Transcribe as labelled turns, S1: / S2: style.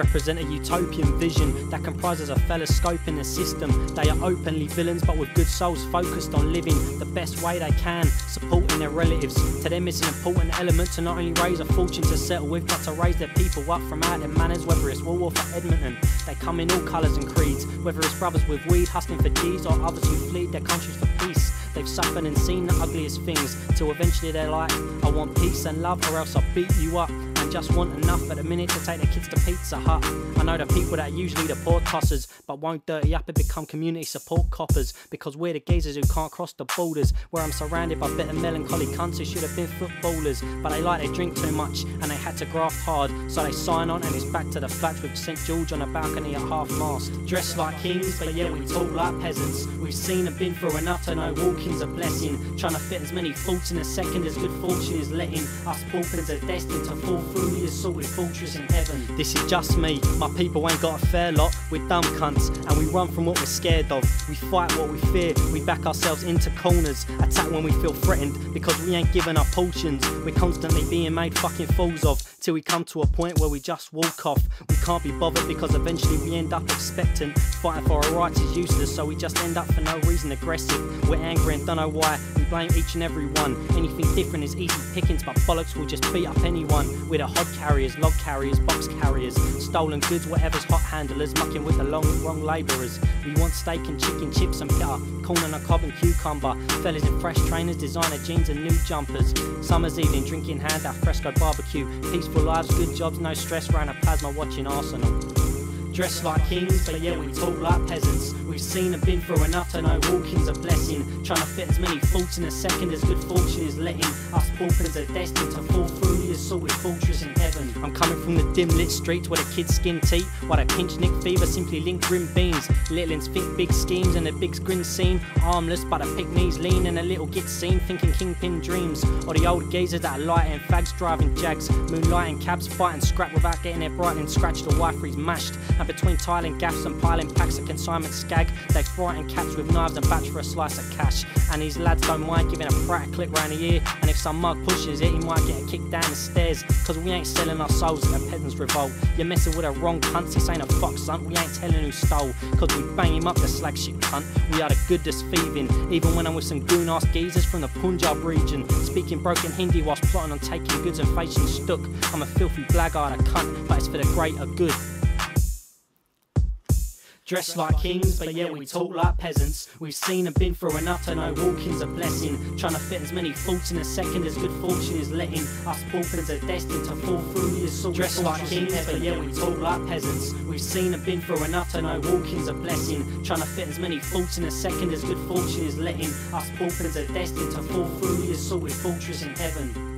S1: represent a utopian vision that comprises a fella's scope in the system. They are openly villains but with good souls focused on living the best way they can, supporting their relatives. To them it's an important element to not only raise a fortune to settle with, but to raise their people up from out their manners, whether it's Woolworth or Edmonton. They come in all colours and creeds, whether it's brothers with weed hustling for G's or others who flee their countries for peace. They've suffered and seen the ugliest things, till eventually they're like, I want peace and love or else I'll beat you up. And just want enough at the minute to take their kids to Pizza Hut. I know the people that are usually the poor tossers, but won't dirty up and become community support coppers, because we're the geezers who can't cross the borders, where I'm surrounded by bitter melancholy cunts who should have been footballers, but they like they drink too much and they had to graft hard, so they sign on and it's back to the flats with St George on a balcony at half-mast. Dressed like kings, but yet we talk like peasants. We've seen and been through enough to know walking's a blessing, trying to fit as many faults in a second as good fortune is letting. Us paupers are destined to fall through the assaulted fortress in heaven. This is just me, my people ain't got a fair lot, we're dumb cunts and we run from what we're scared of. We fight what we fear, we back ourselves into corners, attack when we feel threatened, because we ain't giving up portions. We're constantly being made fucking fools of, till we come to a point where we just walk off. We can't be bothered because eventually we end up expectant. Fighting for our rights is useless, so we just end up for no reason aggressive. We're angry and don't know why, we blame each and every one. Anything different is easy pickings, but bollocks will just beat up anyone. We're the hod carriers, log carriers, box carriers, stolen goods, whatever's hot handlers, mucking with the wrong labourers. We want steak and chicken, chips and butter, corn and a cob and cucumber, fellas in fresh trainers, designer jeans and new jumpers. Summer's evening, drinking hand at fresco barbecue, peaceful lives, good jobs, no stress, round a plasma watching Arsenal. Dressed like kings, but yet we talk like peasants. We've seen and been through enough to know walking's a blessing, trying to fit as many faults in a second as good fortune is letting. Us paupers are destined to fall through the assaulted fortress in heaven. I'm coming from the dim lit streets where the kids skin teeth, while they pinch Nick Fever simply link grim beans. Littlins think big schemes and the big grin scene, armless but the pick knees lean and a little git seen, thinking kingpin dreams. Or the old geezers that are lighting fags, driving jags, moonlighting cabs, fighting scrap without getting their brightening scratched or wifery's mashed. And between tiling gaffs and piling packs of consignment skag, they frighten cats with knives and batch for a slice of cash. And these lads don't mind giving a prat a clip round the ear, and if some mug pushes it, he might get a kick down the stairs, cause we ain't selling our souls at a peasant's revolt. You're messing with a wrong cunt, this ain't a fox hunt, we ain't telling who stole, cause we bang him up the slag shit cunt. We are the good that's thieving, even when I'm with some goon-ass geezers from the Punjab region, speaking broken Hindi whilst plotting on taking goods and facing stuck. I'm a filthy blackguard, a cunt, but it's for the greater good. Dressed like kings, but yet we talk like peasants. We've seen and been through enough to know walking's a blessing, trying to fit as many faults in a second as good fortune is letting. Us paupers are destined to fall through the assault. Dressed like kings, but yet we talk like peasants. We've seen and been through enough to know walking's a blessing, trying to fit as many faults in a second as good fortune is letting. Us paupers are destined to fall through the assaulted fortress in heaven.